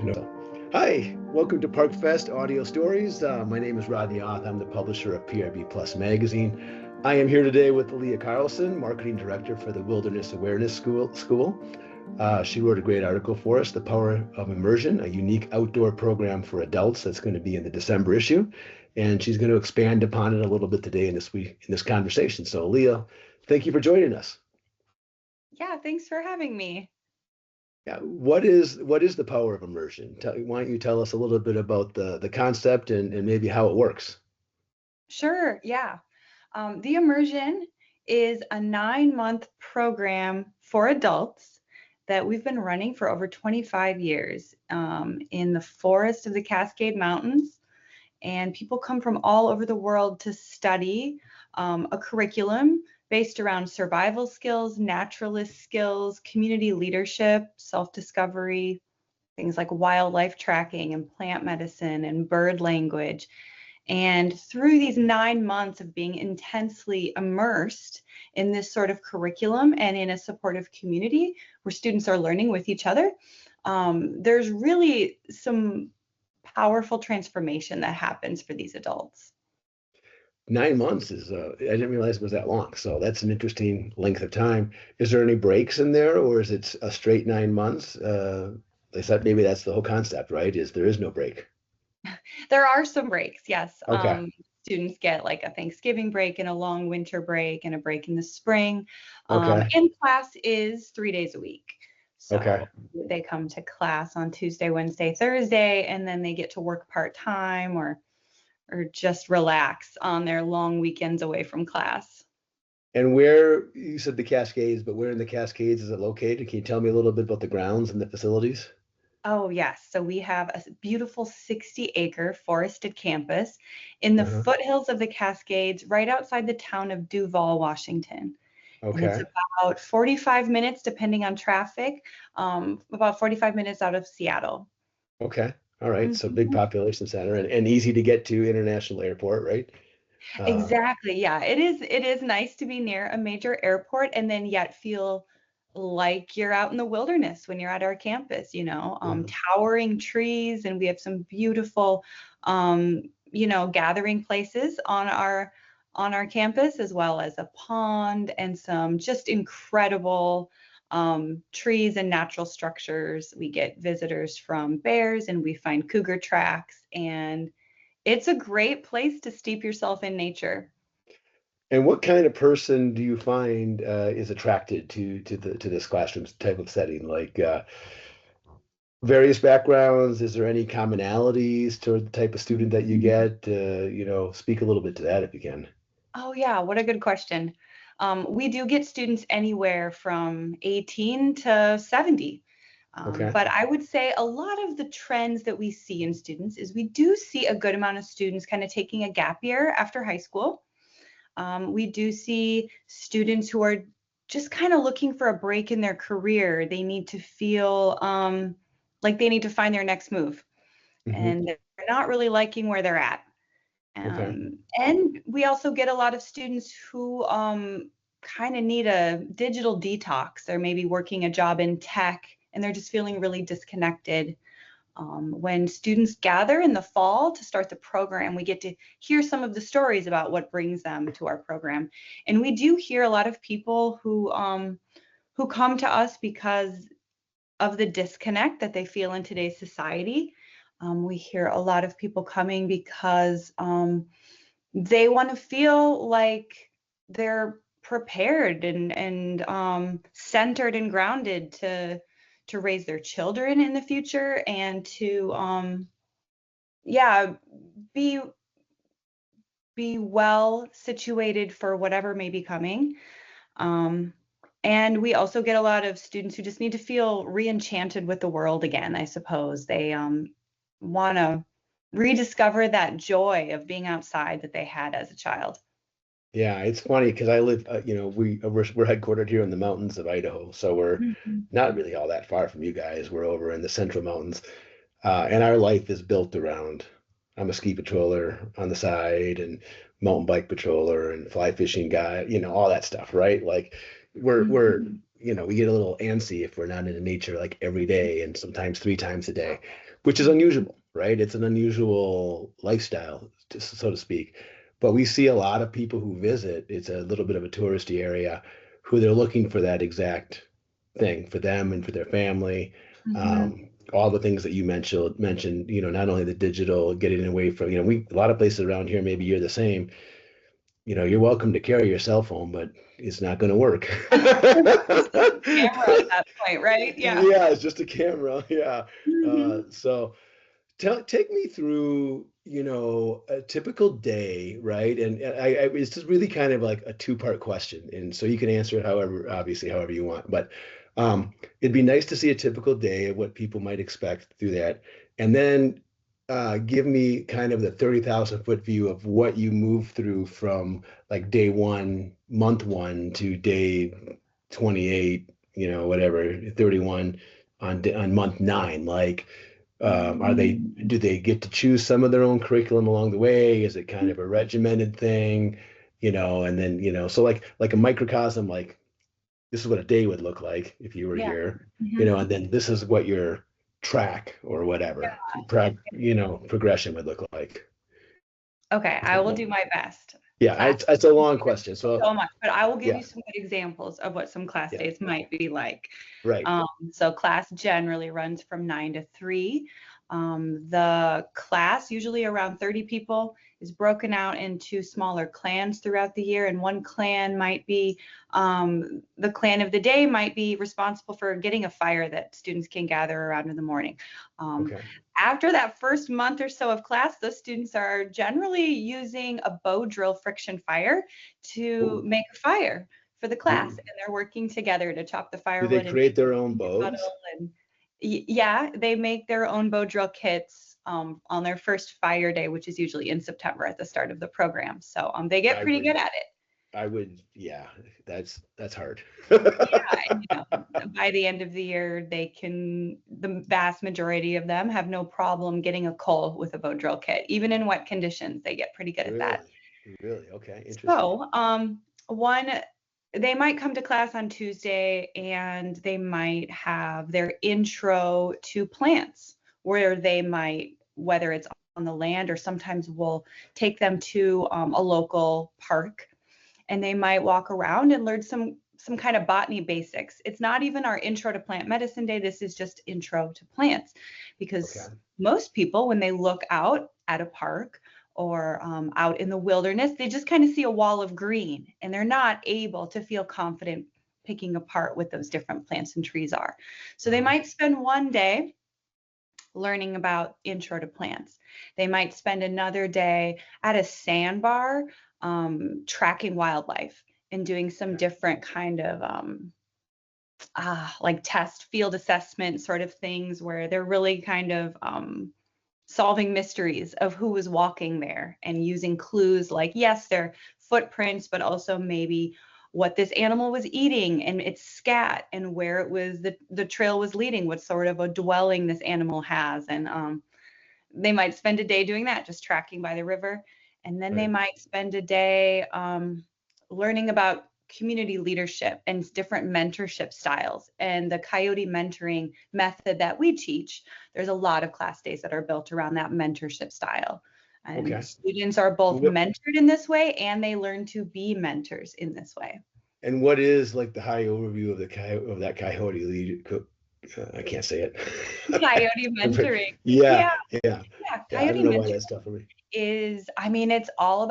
No. Hi, welcome to Park Fest Audio Stories. My name is Rodney Oth. I'm the publisher of PRB Plus magazine. I am here today with Leah Carlson, marketing director for the Wilderness Awareness School. She wrote a great article for us, The Power of Immersion, a unique outdoor program for adults that's going to be in the December issue. And she's going to expand upon it a little bit today in this conversation. So Leah, thank you for joining us. Yeah, thanks for having me. Yeah, what is the power of immersion? Why don't you tell us a little bit about the concept and maybe how it works? Sure, yeah. The Immersion is a 9-month program for adults that we've been running for over 25 years in the forest of the Cascade Mountains. And people come from all over the world to study a curriculum based around survival skills, naturalist skills, community leadership, self-discovery, things like wildlife tracking and plant medicine and bird language. And through these 9 months of being intensely immersed in this sort of curriculum and in a supportive community where students are learning with each other, there's really some powerful transformation that happens for these adults. 9 months is I didn't realize it was that long. So that's an interesting length of time. Is there any breaks in there, or is it a straight 9 months? They said maybe that's the whole concept, right? Is there is no break. There are some breaks, yes. Okay. Students get like a Thanksgiving break and a long winter break and a break in the spring. Okay. And class is 3 days a week. Okay. So they come to class on Tuesday, Wednesday, Thursday, and then they get to work part-time or just relax on their long weekends away from class. And where you said the Cascades, but where in the Cascades is it located? Can you tell me a little bit about the grounds and the facilities? Oh, yes. So we have a beautiful 60-acre forested campus in the Uh-huh. foothills of the Cascades, right outside the town of Duval, Washington. And it's Okay. about 45 minutes, depending on traffic, about 45 minutes out of Seattle. Okay. All right. So big Mhm. population center and easy to get to international airport, right? Uh, Exactly. Yeah, it is nice to be near a major airport and then yet feel like you're out in the wilderness when you're at our campus, yeah. towering trees, and we have some beautiful gathering places on our campus, as well as a pond and some just incredible trees and natural structures. We get visitors from bears and we find cougar tracks, and it's a great place to steep yourself in nature. And what kind of person do you find is attracted to this classroom type of setting? Like various backgrounds, is there any commonalities to the type of student that you Mhm. get? Speak a little bit to that if you can. Oh, yeah, what a good question. We do get students anywhere from 18 to 70. Okay. But I would say a lot of the trends that we see in students is we do see a good amount of students kind of taking a gap year after high school. We do see students who are just kind of looking for a break in their career. They need to feel like they need to find their next move, Hmm. and they're not really liking where they're at. Okay. And we also get a lot of students who kind of need a digital detox. They're maybe working a job in tech and they're just feeling really disconnected. When students gather in the fall to start the program, we get to hear some of the stories about what brings them to our program. And we do hear a lot of people who come to us because of the disconnect that they feel in today's society. We hear a lot of people coming because they want to feel like they're prepared and centered and grounded to raise their children in the future and to yeah be be well situated for whatever may be coming. um, and we also get a lot of students who just need to feel re-enchanted with the world again, I suppose. They want to rediscover that joy of being outside that they had as a child. Yeah, it's funny because I live, we're headquartered here in the mountains of Idaho, so we're Mhm. not really all that far from you guys. We're over in the central mountains, and our life is built around. I'm a ski patroller on the side, and mountain bike patroller, and fly fishing guy. All that stuff, right? Like, we're Mhm. we get a little antsy if we're not in nature like every day, and sometimes 3 times a day. which is unusual, right? It's an unusual lifestyle, so to speak. But we see a lot of people who visit, it's a little bit of a touristy area, who they're looking for that exact thing for them and for their family. Mhm. All the things that you mentioned, not only the digital, getting away from, a lot of places around here, maybe you're the same, you're welcome to carry your cell phone, but it's not going to work. Just a camera at that point, right? Yeah. Yeah, it's just a camera. Yeah. Mhm. So take me through, a typical day, right? And it's just really kind of like a two-part question. And so you can answer it obviously, however you want. But it'd be nice to see a typical day of what people might expect through that. And then give me kind of the 30,000-foot view of what you move through from like day one, month one to day 28, whatever, 31 on month nine. Like, do they get to choose some of their own curriculum along the way? Is it kind of a regimented thing? And then, so like a microcosm, like this is what a day would look like if you were Yeah. here, Mhm. and then this is what your track or whatever, progression would look like. Okay, I will do my best. Yeah, Class it's a long question. So so much, but I will give yeah, you some good examples of what some class yeah, days might be like. right. So class generally runs from 9 to 3. The class, usually around 30 people, is broken out into smaller clans throughout the year. And one clan might be, the clan of the day might be responsible for getting a fire that students can gather around in the morning. Um, Okay. After that first month or so of class, those students are generally using a bow drill friction fire to Ooh. make a fire for the class, Do, and they're working together to chop the do they firewood and create their own make bows? puddle. And yeah, they make their own bow drill kits on their first fire day, which is usually in September at the start of the program. So they get I pretty would good at it. yeah, that's hard. Yeah, and by the end of the year, the vast majority of them have no problem getting a coal with a bow drill kit. Even in wet conditions, they get pretty good at that. Really? Really? Okay, interesting. So, one, they might come to class on Tuesday and they might have their intro to plants, where they might, whether it's on the land or sometimes we'll take them to a local park, and they might walk around and learn some kind of botany basics. It's not even our intro to plant medicine day. This is just intro to plants, Okay. because most people, when they look out at a park or out in the wilderness, they just kind of see a wall of green and they're not able to feel confident picking apart what those different plants and trees are. So they Uh-huh. might spend one day learning about intro to plants. They might spend another day at a sandbar tracking wildlife and doing some Okay. different kind of like test field assessment sort of things, where they're really kind of solving mysteries of who was walking there and using clues like, yes, their footprints, but also maybe what this animal was eating and its scat and where it was, the trail was leading, what sort of a dwelling this animal has. And they might spend a day doing that, just tracking by the river. And then they Right. might spend a day learning about community leadership and different mentorship styles and the coyote mentoring method that we teach. There's a lot of class days that are built around that mentorship style. And Okay. students are both What mentored in this way and they learn to be mentors in this way. and what is like the high overview of that coyote lead? I can't say it. Coyote mentoring. Yeah, Yeah, yeah, yeah. yeah. I don't Coyote know why mentoring that's tough for me. is, I mean, it's all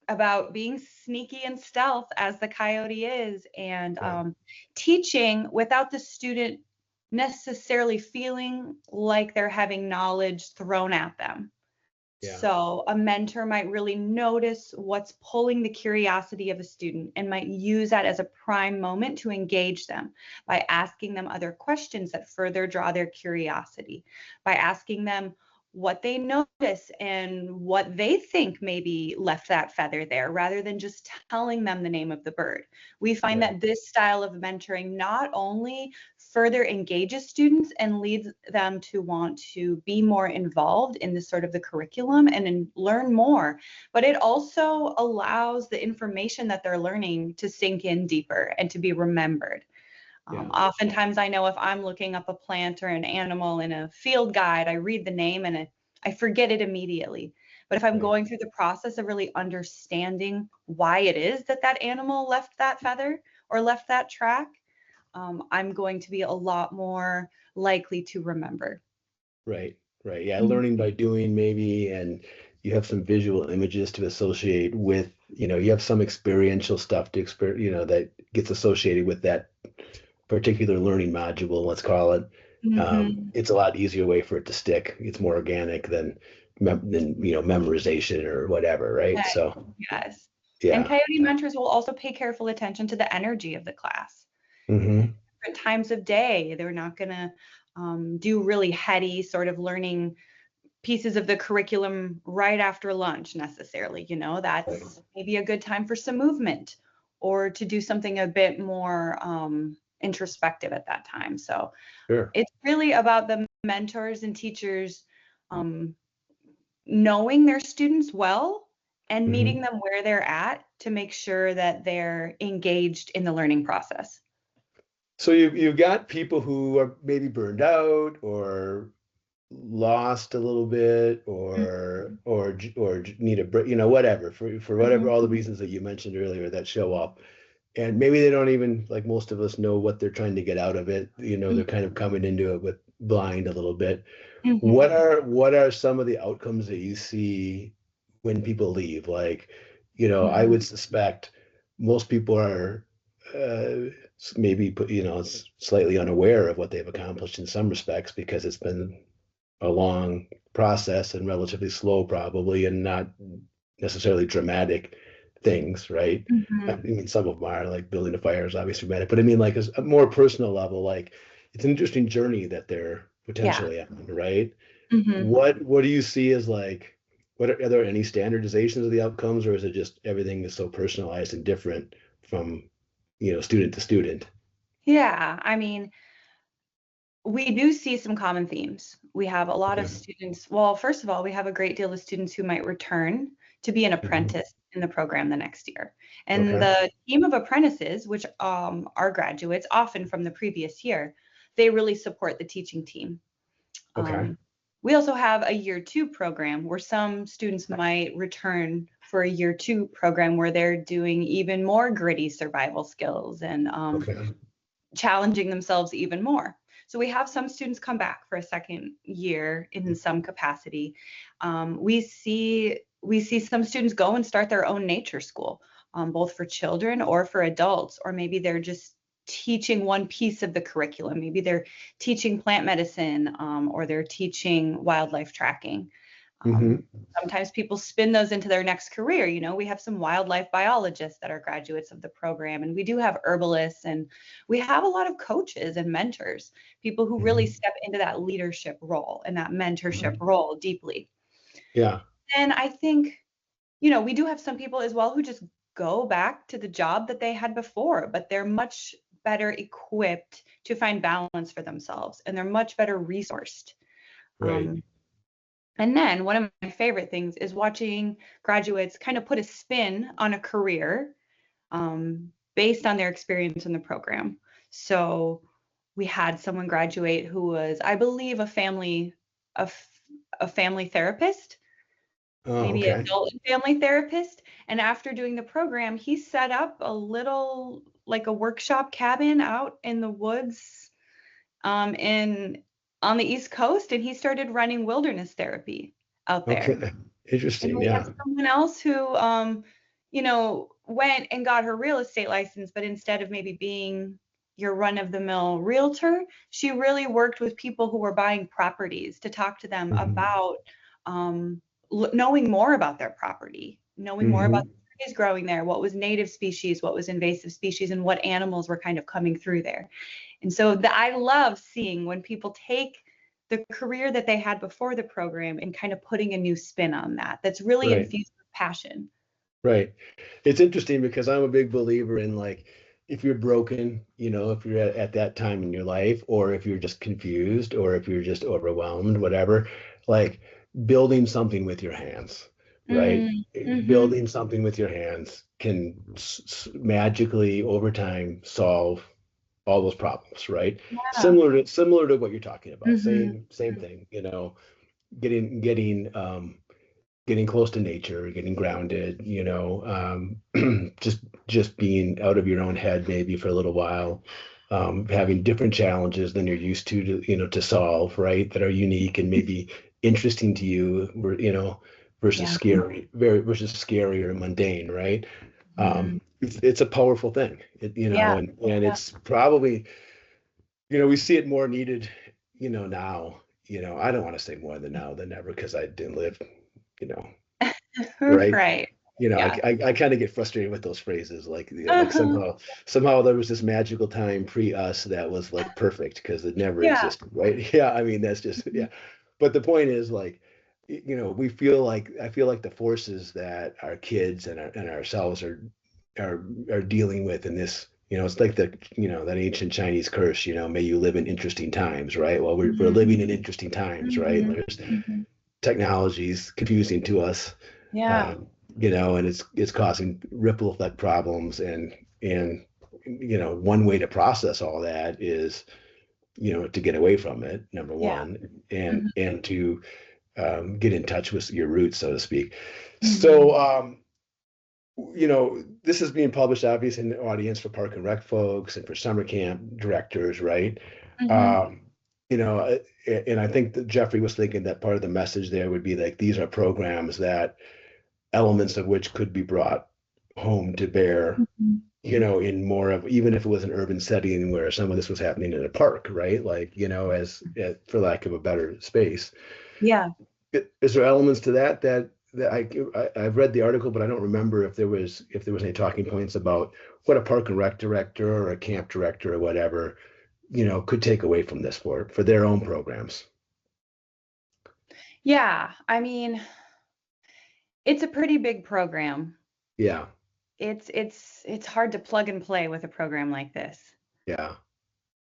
about being sneaky and stealth as the coyote is, and Yeah, teaching without the student necessarily feeling like they're having knowledge thrown at them. yeah. So a mentor might really notice what's pulling the curiosity of a student and might use that as a prime moment to engage them by asking them other questions that further draw their curiosity, by asking them what they notice and what they think maybe left that feather there, rather than just telling them the name of the bird. We find Right. that this style of mentoring not only further engages students and leads them to want to be more involved in the sort of the curriculum and learn more, but it also allows the information that they're learning to sink in deeper and to be remembered. Yeah. Oftentimes I know if I'm looking up a plant or an animal in a field guide, I read the name and I forget it immediately. But if I'm Right. going through the process of really understanding why it is that that animal left that feather or left that track, I'm going to be a lot more likely to remember. Right. Right. Yeah. Mhm. Learning by doing maybe, and you have some visual images to associate with, you have some experiential stuff to experience, that gets associated with that particular learning module, let's call it. Mhm. It's a lot easier way for it to stick. It's more organic than memorization or whatever, right? Right. So Yes. And yeah. coyote mentors will also pay careful attention to the energy of the class. Hmm. Different times of day. They're not going to do really heady sort of learning pieces of the curriculum right after lunch necessarily. Right. That's maybe a good time for some movement or to do something a bit more introspective at that time. So Sure. it's really about the mentors and teachers um, knowing their students well and meeting Hmm. them where they're at to make sure that they're engaged in the learning process. So you've got people who are maybe burned out or lost a little bit or need a break, whatever, for whatever, all the Mhm. reasons that you mentioned earlier that show up. And maybe they don't even, like most of us, know what they're trying to get out of it. They're kind of coming into it with blind a little bit. Mhm. What are some of the outcomes that you see when people leave? Like, I Mhm. would suspect most people are uh, maybe slightly unaware of what they've accomplished in some respects because it's been a long process and relatively slow probably, and not necessarily dramatic things, right? I Mhm. mean, some of them are, like building a fire is obviously dramatic, but I mean, like, as a more personal level, like it's an interesting journey that they're Yeah. potentially on, right? Mhm. What do you see as, like, are there any standardizations of the outcomes, or is it just everything is so personalized and different from student to student? Yeah, I mean, we do see some common themes. We have a lot of Okay. students. Well, first of all, we have a great deal of students who might return to be an Mhm. apprentice in the program the next year. And Okay. the team of apprentices, which are graduates, often from the previous year, they really support the teaching team. Okay. Um, we also have a year two program where some students might return for a year two program where they're doing even more gritty survival skills and Okay. challenging themselves even more. So we have some students come back for a second year in some capacity. We see some students go and start their own nature school, both for children or for adults, or maybe they're just teaching one piece of the curriculum. Maybe they're teaching plant medicine, or they're teaching wildlife tracking. Um, Hmm. Sometimes people spin those into their next career. We have some wildlife biologists that are graduates of the program, and we do have herbalists, and we have a lot of coaches and mentors, people who really Hmm. step into that leadership role and that mentorship role deeply. Yeah. And I think, we do have some people as well who just go back to the job that they had before, but they're much better equipped to find balance for themselves, and they're much better resourced. Right. Um, And then one of my favorite things is watching graduates kind of put a spin on a career based on their experience in the program. So we had someone graduate who was, I believe, a, f- a family therapist, Oh, maybe okay. adult and family therapist. And after doing the program, he set up like a workshop cabin out in the woods in on the East Coast, and he started running wilderness therapy out there. Okay. And Interesting. we have Yeah. someone else who, went and got her real estate license, but instead of maybe being your run-of-the-mill realtor, she really worked with people who were buying properties to talk to them Hmm. about um, knowing more about their property, knowing more about Hmm. the trees growing there, what was native species, what was invasive species, and what animals were kind of coming through there. And so I love seeing when people take the career that they had before the program and kind of putting a new spin on that. That's really Right. infused with passion. Right. It's interesting because I'm a big believer in, like, if you're broken, if you're at that time in your life, or if you're just confused, or if you're just overwhelmed, whatever, like building something with your hands, right? Mm, mhm, Building something with your hands can magically over time solve all those problems, right? Yeah. Similar to what you're talking about. Hmm. Same thing, getting getting close to nature, getting grounded, just being out of your own head maybe for a little while, having different challenges than you're used to solve, right? That are unique and maybe interesting to you, versus Yeah. scary or mundane, right? Hmm. It's a powerful thing, Yeah. and it's probably, we see it more needed, now. I don't want to say more than now than ever because I didn't live, you know, right? Right. Yeah. I kind of get frustrated with those phrases, like, Uh-huh. somehow there was this magical time pre us that was like perfect because it never Yeah. existed, right? Yeah, I mean that's just, yeah. But the point is, like, we feel like, I feel like the forces that our kids and ourselves are dealing with in this, it's like that ancient Chinese curse, may you live in interesting times, right? Well, we're Mhm. living in interesting times, right? Mhm. There's Mhm. technologies confusing to us, Yeah. um, and it's causing ripple effect problems, and one way to process all that is, to get away from it, number Yeah. one, and Mhm. to get in touch with your roots, so to speak. Mhm. So, this is being published obviously in the audience for Park and Rec folks and for summer camp directors, right? Mhm. Um, and I think that Jeffrey was thinking that part of the message there would be like, these are programs that elements of which could be brought home to bear, Mhm. in more of, even if it was an urban setting where some of this was happening in a park, right? Like, as for lack of a better space. Yeah. Is there elements to that I've read the article, but I don't remember if there was any talking points about what a park and rec director or a camp director or whatever, could take away from this for their own programs. Yeah. I mean, it's a pretty big program. Yeah, It's hard to plug and play with a program like this. yeah, yeah,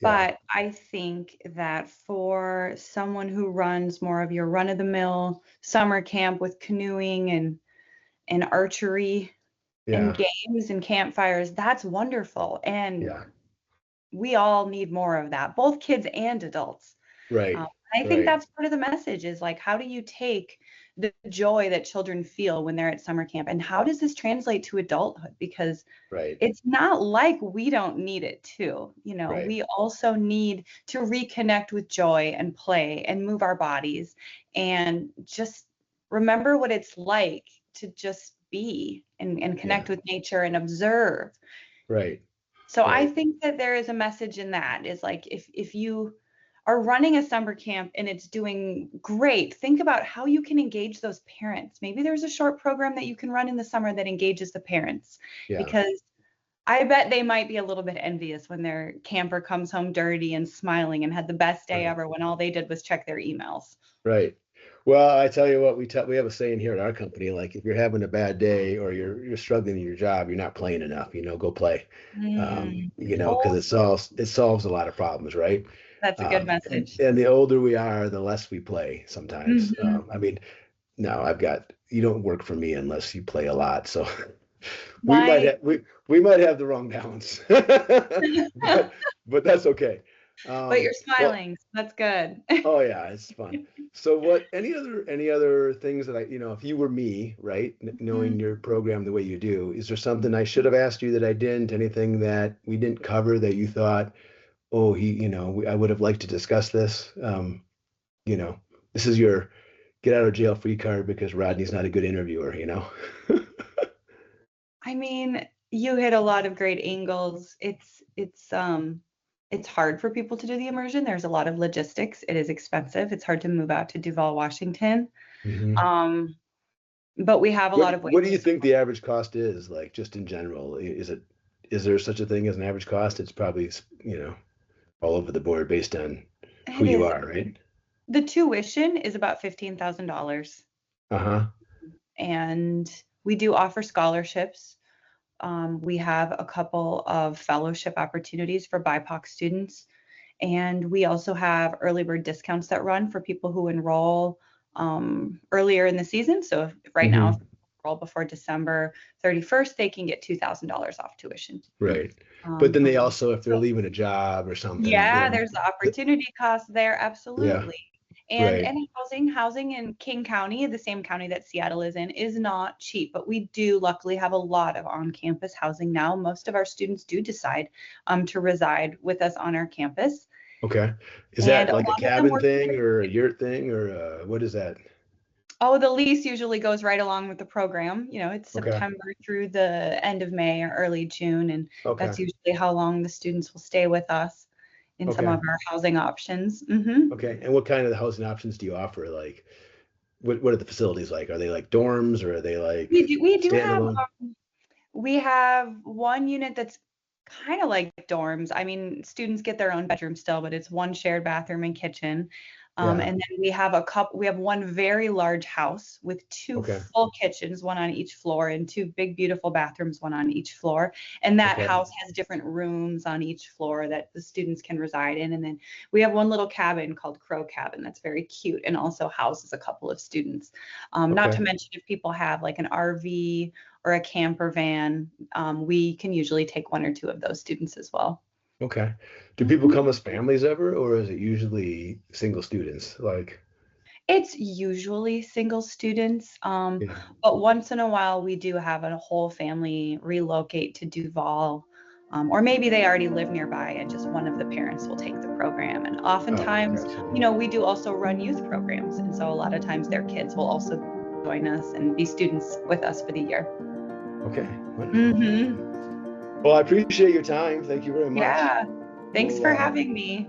But I think that for someone who runs more of your run-of-the-mill summer camp with canoeing and archery and yeah, games and campfires, that's wonderful. And yeah. we all need more of that, both kids and adults. Right, Um, I think right, that's part of the message is like, how do you take the joy that children feel when they're at summer camp and how does this translate to adulthood? Because right, it's not like we don't need it too. right. We also need to reconnect with joy and play and move our bodies and just remember what it's like to just be and Yeah, connect with nature and observe. right, So I right. think that there is a message in that is like if you are running a summer camp and it's doing great, think about how you can engage those parents. Maybe there's a short program that you can run in the summer that engages the parents Yeah, because I bet they might be a little bit envious when their camper comes home dirty and smiling and had the best day right, ever when all they did was check their emails. right. Well, I tell you what, we have a saying here at our company, like, if you're having a bad day or you're struggling in your job, you're not playing enough, go play. Mm. Because Oh, it solves a lot of problems, right? that's a good message. And the older we are, the less we play sometimes. Hmm. I mean, no, you don't work for me unless you play a lot. So we might My have we might have the wrong balance, but that's okay. but you're Well, smiling, so that's good. oh yeah, it's fun. So what? Any other things that if you were me, right, knowing Mhm. your program the way you do, is there something I should have asked you that I didn't? Anything that we didn't cover that you thought, oh, I would have liked to discuss this? You know, this is your get out of jail free card because Rodney's not a good interviewer. I mean, you hit a lot of great angles. It's hard for people to do the immersion. There's a lot of logistics. It is expensive. It's hard to move out to Duval, Washington. Hmm. Um, but we have a What lot of ways what do to you think the average cost is, like, just in general? Is there such a thing as an average cost? It's probably, all over the board based on who it you is are, right? the tuition is about $15,000 Uh-huh. and we do offer scholarships. We have a couple of fellowship opportunities for BIPOC students. And we also have early bird discounts that run for people who enroll earlier in the season. So right now, if Hmm. enroll before December 31st, they can get $2,000 off tuition. Right. But then they also, if they're So, leaving a job or something, yeah, there's the opportunity cost there, yeah, absolutely. And right. housing in King County, the same county that Seattle is in, is not cheap, but we do luckily have a lot of on-campus housing now. Most of our students do decide to reside with us on our campus. Okay. Is And that a like a lot of them cabin work. thing or a yurt thing or what is that? Oh, the lease usually goes right along with the program. It's Okay. September through the end of May or early June, and Okay. that's usually how long the students will stay with us in some Okay. of our housing options. Hmm. Okay. And what kind of housing options do you offer? Like, what are the facilities like? Are they like dorms or are they like We do have standalone? we have one unit that's kind of like dorms. I mean, students get their own bedroom still, but it's one shared bathroom and kitchen. Yeah. And then we have one very large house with two Okay. full kitchens, one on each floor, and two big, beautiful bathrooms, one on each floor. And that Okay. house has different rooms on each floor that the students can reside in. And then we have one little cabin called Crow Cabin that's very cute and also houses a couple of students. Not Okay. to mention if people have like an RV or a camper van, we can usually take one or two of those students as well. Okay. Do people Mhm. come as families ever, or is it usually single students? Like, It's usually single students, yeah. but once in a while we do have a whole family relocate to Duval, or maybe they already live nearby and just one of the parents will take the program. And Oh, oftentimes, gotcha. we do also run youth programs, and so a lot of times their kids will also join us and be students with us for the year. Okay. Wonderful. Hmm. Well, I appreciate your time. Thank you very much. Yeah. Thanks We'll for having me.